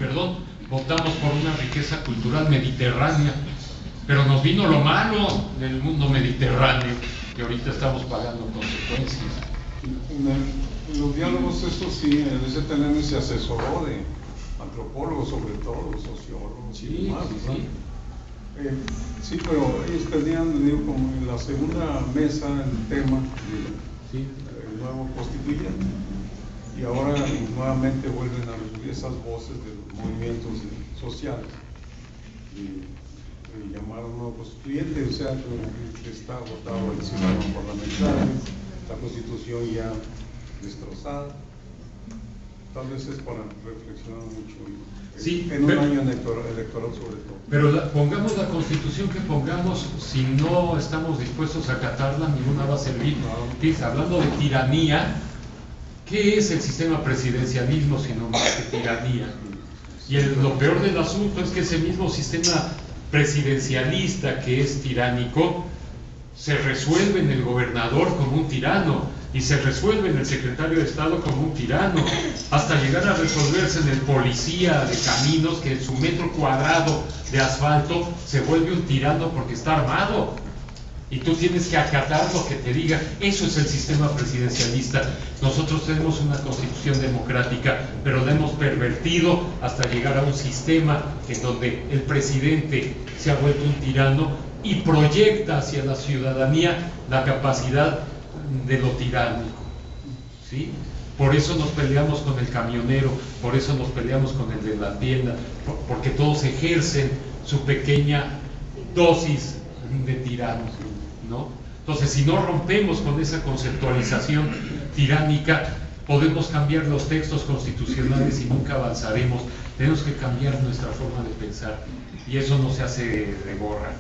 perdón, votamos por una riqueza cultural mediterránea, pero nos vino lo malo del mundo mediterráneo, que ahorita estamos pagando consecuencias. En los diálogos, eso sí, el STLN se asesoró de antropólogos, sobre todo, sociólogos y demás, ¿no? Sí, pero ellos tenían, digo, como en la segunda mesa el tema del nuevo constituyente, y ahora nuevamente vuelven a recibir esas voces de los movimientos sociales y llamar a un nuevo constituyente, o sea, que está agotado el sistema parlamentario, la constitución ya destrozada. Tal vez es para reflexionar mucho en un año electoral sobre todo. Pero pongamos la constitución que pongamos, si no estamos dispuestos a acatarla, ninguna va a servir. Hablando de tiranía, ¿qué es el sistema presidencialismo sino más que tiranía? Y lo peor del asunto es que ese mismo sistema presidencialista que es tiránico se resuelve en el gobernador como un tirano y se resuelve en el secretario de Estado como un tirano, hasta llegar a resolverse en el policía de caminos, que en su metro cuadrado de asfalto se vuelve un tirano porque está armado y tú tienes que acatar lo que te diga. Eso es el sistema presidencialista. Nosotros tenemos una constitución democrática, pero la hemos pervertido hasta llegar a un sistema en donde el presidente se ha vuelto un tirano y proyecta hacia la ciudadanía la capacidad de lo tiránico, ¿sí? Por eso nos peleamos con el camionero, por eso nos peleamos con el de la tienda, porque todos ejercen su pequeña dosis de tiranos, ¿no? Entonces, si no rompemos con esa conceptualización tiránica, podemos cambiar los textos constitucionales y nunca avanzaremos. Tenemos que cambiar nuestra forma de pensar, y eso no se hace de gorra,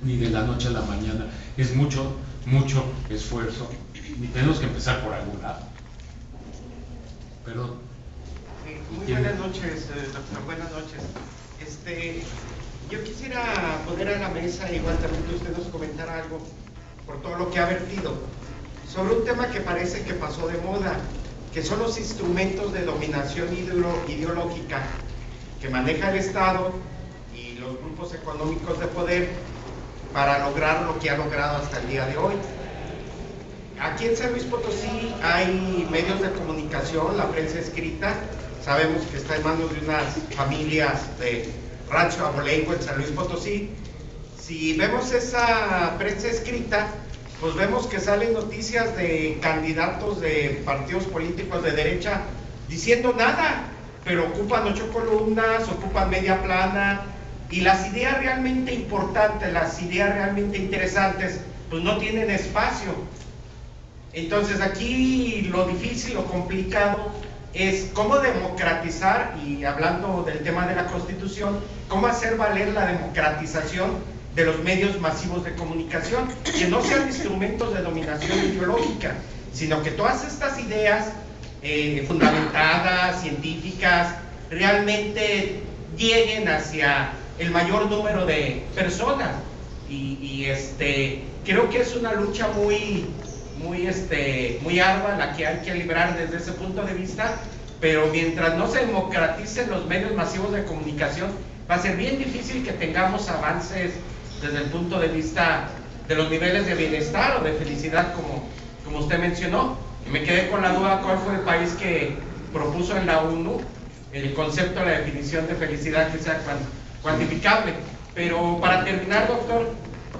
ni de la noche a la mañana. Es mucho esfuerzo, y tenemos que empezar por algún lado. Perdón. Muy buenas noches, doctor, buenas noches. Yo quisiera poner a la mesa, igual también que usted nos comentara algo, por todo lo que ha vertido, sobre un tema que parece que pasó de moda, que son los instrumentos de dominación ideológica que maneja el Estado y los grupos económicos de poder para lograr lo que ha logrado hasta el día de hoy. Aquí en San Luis Potosí hay medios de comunicación, la prensa escrita, sabemos que está en manos de unas familias de Rancho Abolengo en San Luis Potosí. Si vemos esa prensa escrita, pues vemos que salen noticias de candidatos de partidos políticos de derecha diciendo nada, pero ocupan 8 columnas, ocupan media plana, y las ideas realmente importantes, las ideas realmente interesantes, pues no tienen espacio. Entonces aquí lo difícil, lo complicado es cómo democratizar, y hablando del tema de la Constitución, cómo hacer valer la democratización de los medios masivos de comunicación, que no sean instrumentos de dominación ideológica, sino que todas estas ideas fundamentadas, científicas, realmente lleguen hacia el mayor número de personas. Y creo que es una lucha muy ardua la que hay que librar desde ese punto de vista, pero mientras no se democraticen los medios masivos de comunicación, va a ser bien difícil que tengamos avances desde el punto de vista de los niveles de bienestar o de felicidad, como usted mencionó. Y me quedé con la duda cuál fue el país que propuso en la ONU el concepto, la definición de felicidad que sea cuantificable. Pero para terminar, doctor,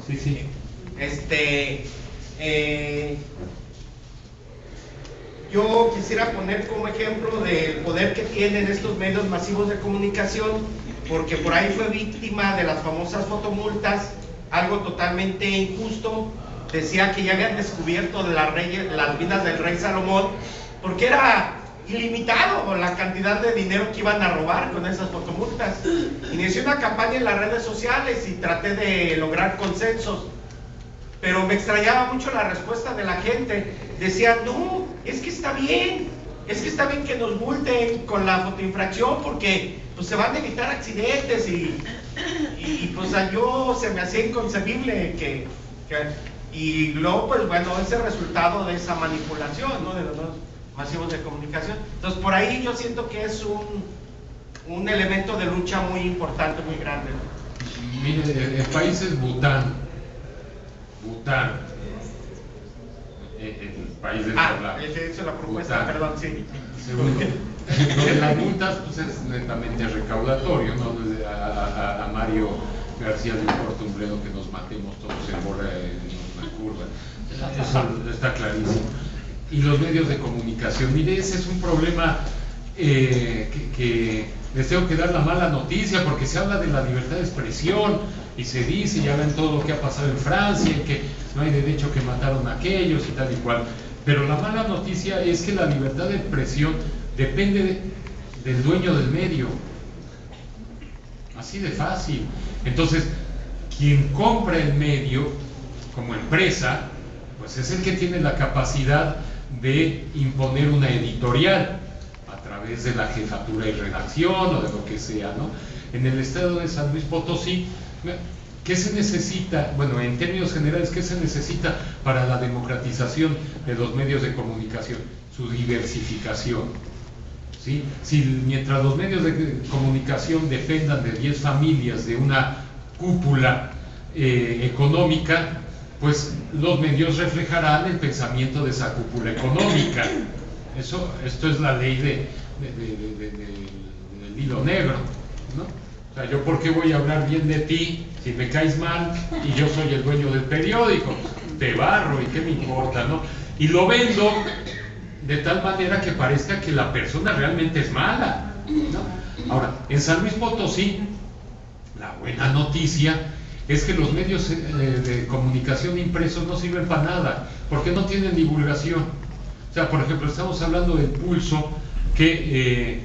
sí. Yo quisiera poner como ejemplo del poder que tienen estos medios masivos de comunicación, porque por ahí fue víctima de las famosas fotomultas, algo totalmente injusto. Decía que ya habían descubierto las minas del rey Salomón, porque era ilimitado la cantidad de dinero que iban a robar con esas fotomultas. Inicié una campaña en las redes sociales y traté de lograr consensos, pero me extrañaba mucho la respuesta de la gente. Decían, no, es que está bien que nos multen con la fotoinfracción, porque pues se van a evitar accidentes, y pues a yo se me hacía inconcebible y luego pues bueno, ese resultado de esa manipulación, ¿no?, de los masivos de comunicación. Entonces por ahí yo siento que es un elemento de lucha muy importante, muy grande. Mire, el país es Bután. Bután. El país del poblado. Esa es la propuesta, Bután. perdón, sí. Segundo, lo de las multas pues es netamente recaudatorio, ¿no? A Mario García le importa un bledo que nos matemos todos en bola en una curva. Eso está clarísimo. Y los medios de comunicación, mire, ese es un problema que les tengo que dar la mala noticia, porque se habla de la libertad de expresión y se dice, ya ven todo lo que ha pasado en Francia, y que no hay derecho, que mataron a aquellos y tal y cual. Pero la mala noticia es que la libertad de expresión depende del dueño del medio. Así de fácil. Entonces, quien compra el medio como empresa, pues es el que tiene la capacidad de imponer una editorial a través de la jefatura y redacción o de lo que sea, ¿no? En el estado de San Luis Potosí, ¿qué se necesita? Bueno, en términos generales, ¿qué se necesita para la democratización de los medios de comunicación? Su diversificación, ¿sí? Si mientras los medios de comunicación dependan de 10 familias, de una cúpula económica, pues los medios reflejarán el pensamiento de esa cúpula económica. Esto es la ley del hilo negro, ¿no? O sea, yo por qué voy a hablar bien de ti si me caes mal y yo soy el dueño del periódico, te barro y qué me importa, ¿no? Y lo vendo de tal manera que parezca que la persona realmente es mala, ¿no? Ahora, en San Luis Potosí, la buena noticia es que los medios de comunicación impresos no sirven para nada, porque no tienen divulgación. O sea, por ejemplo, estamos hablando del Pulso, que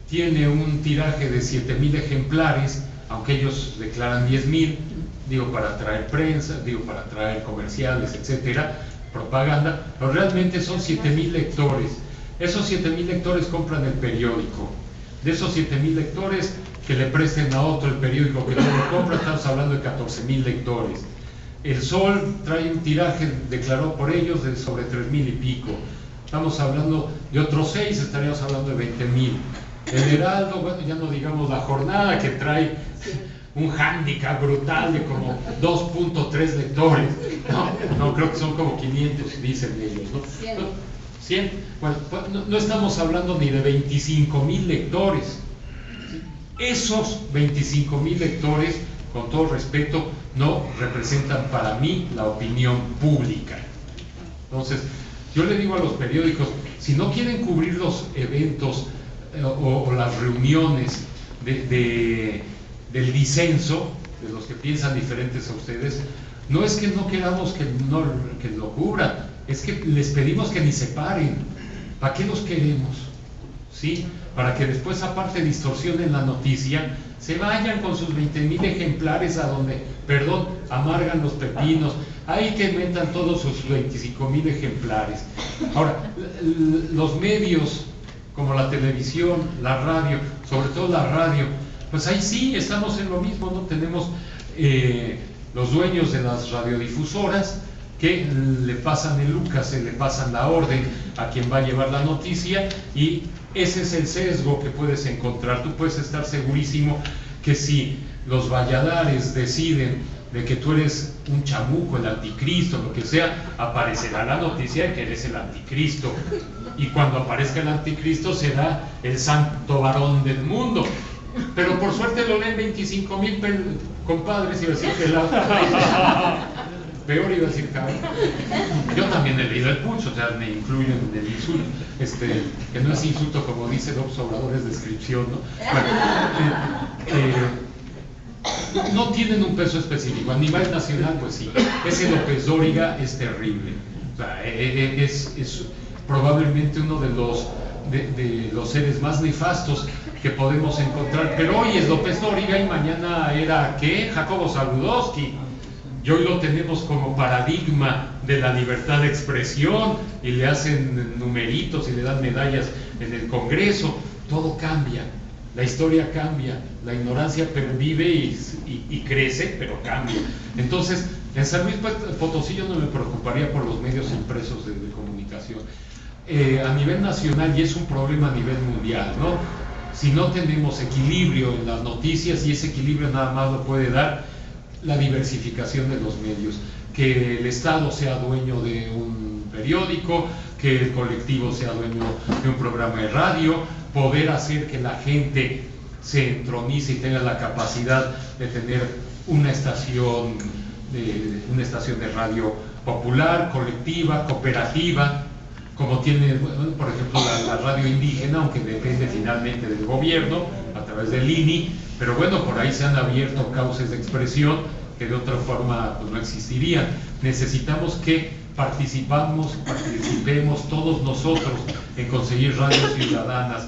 tiene un tiraje de 7,000 ejemplares, aunque ellos declaran 10,000, digo, para atraer prensa, digo, para atraer comerciales, etcétera, propaganda, pero realmente son 7,000 lectores. Esos 7,000 lectores compran el periódico. De esos 7,000 lectores, que le presten a otro el periódico que no lo compra, estamos hablando de 14,000 lectores. El Sol trae un tiraje, declaró por ellos, de sobre 3,000 y pico. Estamos hablando de otros 6, estaríamos hablando de 20,000. El Heraldo, bueno, ya no digamos La Jornada, que trae un hándicap brutal de como 2.3 lectores. No, creo que son como 500, dicen ellos, ¿no? 100. Bueno, no estamos hablando ni de 25,000 lectores. Esos 25,000 lectores, con todo respeto, no representan para mí la opinión pública. Entonces, yo le digo a los periódicos, si no quieren cubrir los eventos o las reuniones del disenso, de los que piensan diferentes a ustedes, no es que no queramos que lo cubran, es que les pedimos que ni se paren. ¿Para qué los queremos? ¿Sí? Para que después, aparte, distorsionen la noticia, se vayan con sus 20,000 ejemplares a donde, amargan los pepinos, ahí que metan todos sus 25,000 ejemplares. Ahora, los medios como la televisión, la radio, sobre todo la radio, pues ahí sí estamos en lo mismo, ¿no? Tenemos los dueños de las radiodifusoras que le pasan el Lucas, le pasan la orden a quien va a llevar la noticia, y ese es el sesgo que puedes encontrar. Tú puedes estar segurísimo que si los Valladares deciden de que tú eres un chamuco, el anticristo, lo que sea, aparecerá la noticia de que eres el anticristo, y cuando aparezca el anticristo será el santo varón del mundo. Pero por suerte lo leen 25,000 compadres, iba a decir pelados. Peor iba a decir cabrón. Yo también he leído el Pulso, o sea, me incluyo en el insulto, que no es insulto como dice López Obrador, es descripción, ¿no? Bueno, no tienen un peso específico. A nivel nacional, pues sí. Ese López Dóriga es terrible. O sea, es probablemente uno de los seres más nefastos que podemos encontrar. Pero hoy es López Dóriga y mañana era, ¿qué? Jacobo Zabludovsky. Y hoy lo tenemos como paradigma de la libertad de expresión, y le hacen numeritos y le dan medallas en el Congreso. Todo cambia, la historia cambia, la ignorancia pervive y crece, pero cambia. Entonces, en San Luis Potosí yo no me preocuparía por los medios impresos de comunicación. A nivel nacional, y es un problema a nivel mundial, ¿no? si no tenemos equilibrio en las noticias, y ese equilibrio nada más lo puede dar la diversificación de los medios, que el Estado sea dueño de un periódico, que el colectivo sea dueño de un programa de radio, poder hacer que la gente se entronice y tenga la capacidad de tener una estación de radio popular, colectiva, cooperativa, como tiene, bueno, por ejemplo, la radio indígena, aunque depende finalmente del gobierno, a través del INI, pero bueno, por ahí se han abierto cauces de expresión que de otra forma pues, no existirían. Necesitamos que participemos todos nosotros en conseguir radios ciudadanas,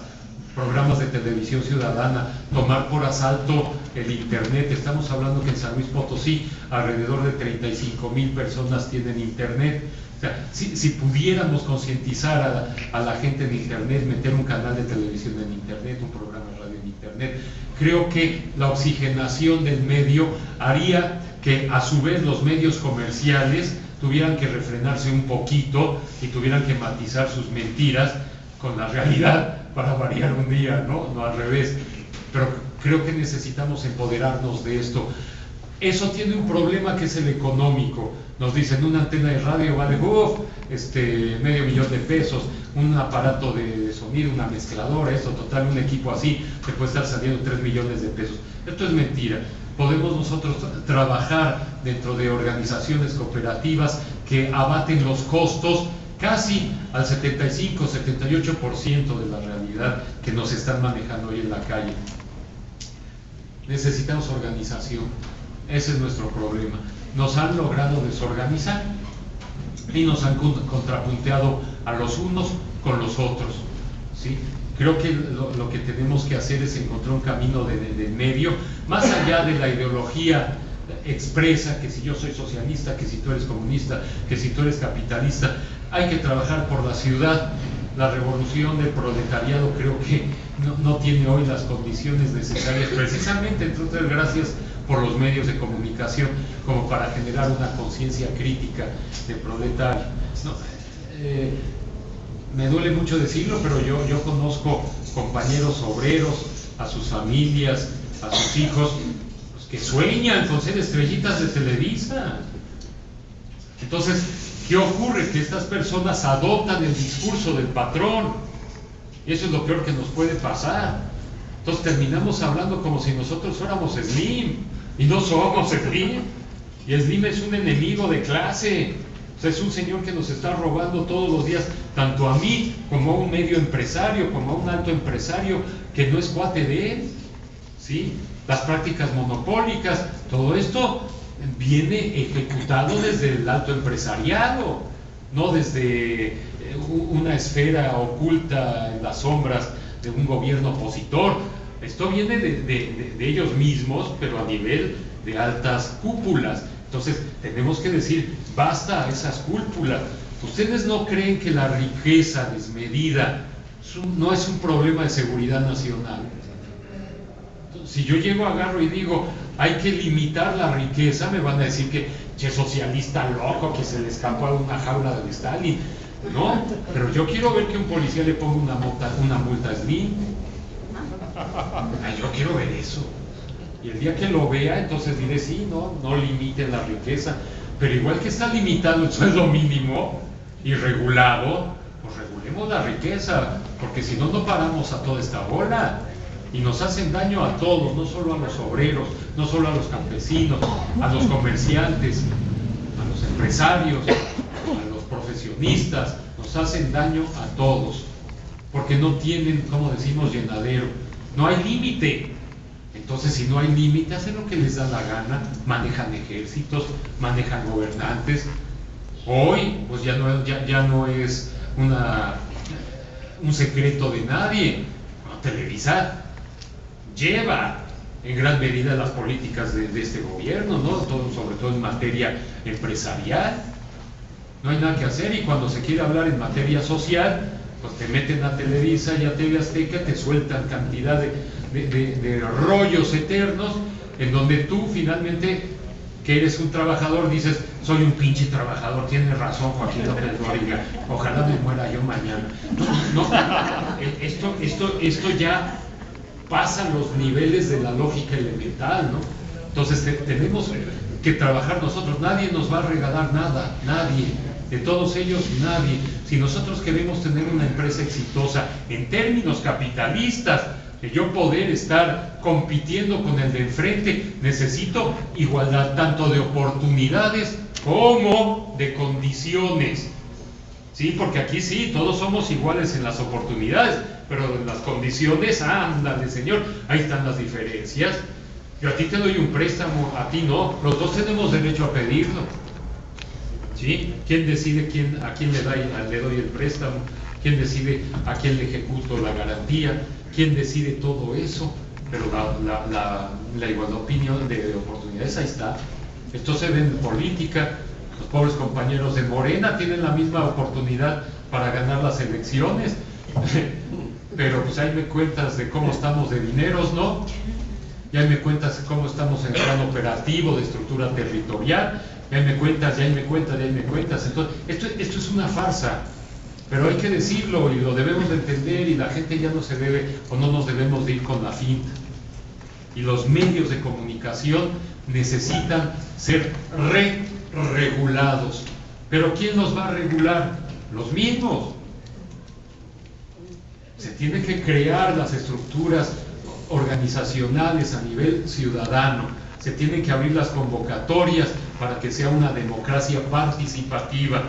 programas de televisión ciudadana, tomar por asalto el internet. Estamos hablando que en San Luis Potosí alrededor de 35,000 personas tienen internet. O sea, si pudiéramos concientizar a la gente en internet, meter un canal de televisión en internet, un programa de radio en internet, creo que la oxigenación del medio haría que a su vez los medios comerciales tuvieran que refrenarse un poquito y tuvieran que matizar sus mentiras con la realidad para variar un día, no al revés. Pero creo que necesitamos empoderarnos de esto. Eso tiene un problema que es el económico. Nos dicen, una antena de radio vale $500,000 de pesos, un aparato de sonido, una mezcladora, esto total, un equipo así, te puede estar saliendo 3 millones de pesos. Esto es mentira. Podemos nosotros trabajar dentro de organizaciones cooperativas que abaten los costos casi al 75-78% de la realidad que nos están manejando hoy en la calle. Necesitamos organización, ese es nuestro problema. Nos han logrado desorganizar y nos han contrapunteado a los unos con los otros, ¿sí? Creo que lo que tenemos que hacer es encontrar un camino de medio, más allá de la ideología expresa, que si yo soy socialista, que si tú eres comunista, que si tú eres capitalista. Hay que trabajar por la ciudad. La revolución del proletariado creo que no tiene hoy las condiciones necesarias, precisamente, entre otras gracias por los medios de comunicación, como para generar una conciencia crítica de proletario. Me duele mucho decirlo, pero yo conozco compañeros obreros, a sus familias, a sus hijos, pues, que sueñan con ser estrellitas de Televisa. Entonces, ¿qué ocurre? Que estas personas adoptan el discurso del patrón, y eso es lo peor que nos puede pasar. Entonces terminamos hablando como si nosotros fuéramos Slim, y no somos Slim, y Slim es un enemigo de clase. O sea, es un señor que nos está robando todos los días, tanto a mí como a un medio empresario, como a un alto empresario que no es cuate de él, ¿sí? Las prácticas monopólicas, todo esto viene ejecutado desde el alto empresariado, no desde una esfera oculta en las sombras de un gobierno opositor. Esto viene de ellos mismos, pero a nivel de altas cúpulas. Entonces tenemos que decir, basta a esas cúpulas. ¿Ustedes no creen que la riqueza desmedida no es un problema de seguridad nacional? Si yo llego, agarro y digo, hay que limitar la riqueza, me van a decir que socialista loco, que se le escapó a una jaula de Stalin. No, pero yo quiero ver que un policía le ponga una multa a Slim. Yo quiero ver eso. Y el día que lo vea, entonces diré, sí, no limiten la riqueza. Pero igual que está limitado el sueldo mínimo y regulado, pues regulemos la riqueza, porque si no, no paramos a toda esta bola. Y nos hacen daño a todos, no solo a los obreros, no solo a los campesinos, a los comerciantes, a los empresarios, a los profesionistas, nos hacen daño a todos, porque no tienen, como decimos, llenadero, no hay límite. Entonces, si no hay límite, hacen lo que les da la gana, manejan ejércitos, manejan gobernantes. Hoy, pues ya no es un secreto de nadie. Televisa lleva en gran medida las políticas de este gobierno, ¿no? Sobre todo en materia empresarial. No hay nada que hacer, y cuando se quiere hablar en materia social, pues te meten a Televisa y a TV Azteca, te sueltan cantidad de rollos eternos, en donde tú finalmente, que eres un trabajador, dices, soy un pinche trabajador, tienes razón Joaquín López Dóriga, ojalá me muera yo mañana. No, esto ya pasan los niveles de la lógica elemental, ¿no? Entonces tenemos que trabajar nosotros, nadie nos va a regalar nada, nadie, de todos ellos nadie. Si nosotros queremos tener una empresa exitosa en términos capitalistas, de yo poder estar compitiendo con el de enfrente, necesito igualdad tanto de oportunidades como de condiciones. Sí, porque aquí sí, todos somos iguales en las oportunidades, pero en las condiciones, ándale señor, ahí están las diferencias. Yo a ti te doy un préstamo, a ti no, los dos tenemos derecho a pedirlo. ¿Sí? ¿Quién decide a quién le doy el préstamo? ¿Quién decide a quién le ejecuto la garantía? ¿Quién decide todo eso? Pero la igualdad de opinión, de oportunidades, ahí está. Esto se ve en política. Los pobres compañeros de Morena tienen la misma oportunidad para ganar las elecciones. Pero pues ahí me cuentas de cómo estamos de dineros, ¿no? Y ahí me cuentas cómo estamos en el plano operativo, de estructura territorial. Y ahí me cuentas, y ahí me cuentas, y ahí me cuentas. Entonces, esto es una farsa. Pero hay que decirlo y lo debemos de entender, y la gente ya no se debe o no nos debemos de ir con la finta. Y los medios de comunicación necesitan ser regulados. ¿Pero quién los va a regular? Los mismos. Se tienen que crear las estructuras organizacionales a nivel ciudadano. Se tienen que abrir las convocatorias para que sea una democracia participativa.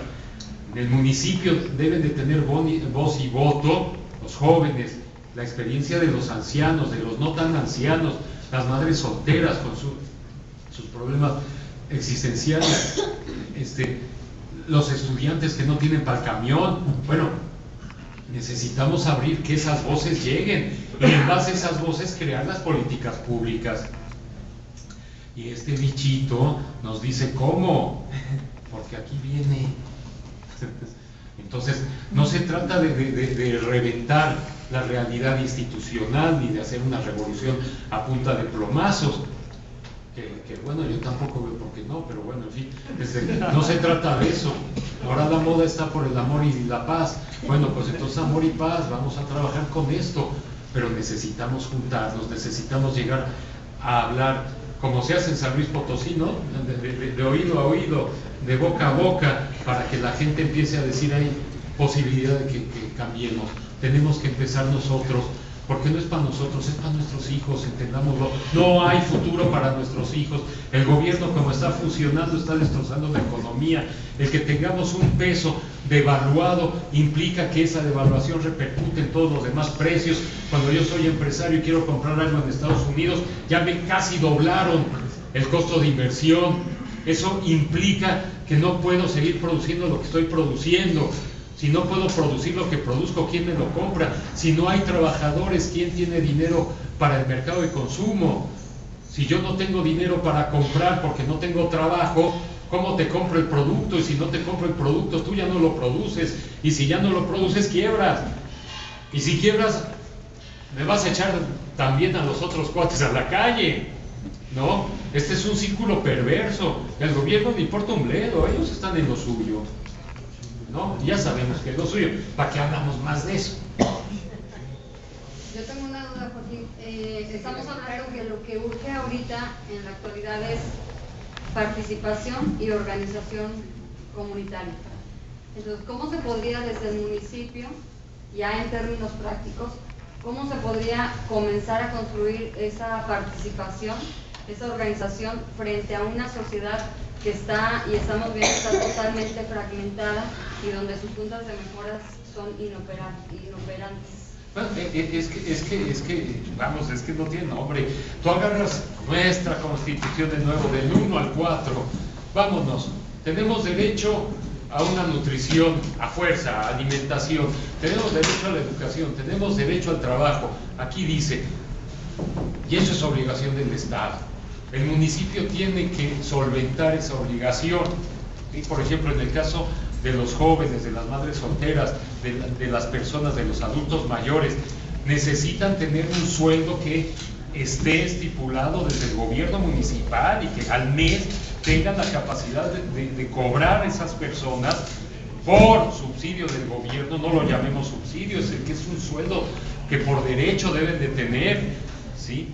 En el municipio deben de tener voz y voto los jóvenes, la experiencia de los ancianos, de los no tan ancianos, las madres solteras con sus problemas existenciales, los estudiantes que no tienen para el camión. Bueno, necesitamos abrir que esas voces lleguen y en base a esas voces crear las políticas públicas. Y este bichito nos dice cómo, porque aquí viene. Entonces, no se trata de reventar la realidad institucional ni de hacer una revolución a punta de plomazos. Que bueno, yo tampoco veo por qué no, pero bueno, en fin, no se trata de eso. Ahora la moda está por el amor y la paz. Bueno, pues entonces amor y paz, vamos a trabajar con esto, pero necesitamos juntarnos, necesitamos llegar a hablar, como se hace en San Luis Potosí, ¿no? De oído a oído, de boca a boca, para que la gente empiece a decir, hay posibilidad de que cambiemos. Tenemos que empezar nosotros, porque no es para nosotros, es para nuestros hijos, entendámoslo. No hay futuro para nuestros hijos. El gobierno, como está funcionando, está destrozando la economía. El que tengamos un peso devaluado implica que esa devaluación repercute en todos los demás precios. Cuando yo soy empresario y quiero comprar algo en Estados Unidos, ya me casi doblaron el costo de inversión. Eso implica que no puedo seguir produciendo lo que estoy produciendo. Si no puedo producir lo que produzco, ¿quién me lo compra? Si no hay trabajadores, ¿quién tiene dinero para el mercado de consumo? Si yo no tengo dinero para comprar porque no tengo trabajo, ¿cómo te compro el producto? Y si no te compro el producto, tú ya no lo produces. Y si ya no lo produces, quiebras. Y si quiebras, me vas a echar también a los otros cuates a la calle, ¿no? Este es un círculo perverso. El gobierno no importa un bledo, ellos están en lo suyo, ¿no? Ya sabemos que es lo suyo. ¿Para qué hablamos más de eso? Yo tengo una duda, Joaquín. Estamos hablando que lo que urge ahorita en la actualidad es participación y organización comunitaria. Entonces, ¿cómo se podría desde el municipio, ya en términos prácticos, cómo se podría comenzar a construir esa participación, esa organización frente a una sociedad que está, y estamos viendo, está totalmente fragmentada y donde sus puntas de mejoras son inoperantes? Bueno, es que no tiene nombre. Tú agarras nuestra Constitución de nuevo, del 1 al 4, vámonos. Tenemos derecho a una nutrición, a fuerza, a alimentación, tenemos derecho a la educación, tenemos derecho al trabajo. Aquí dice, y eso es obligación del Estado. El municipio tiene que solventar esa obligación. Y por ejemplo, en el caso de los jóvenes, de las madres solteras, de las personas, de los adultos mayores, necesitan tener un sueldo que esté estipulado desde el gobierno municipal y que al mes tengan la capacidad de cobrar esas personas por subsidio del gobierno. No lo llamemos subsidio, es un sueldo que por derecho deben de tener. ¿sí?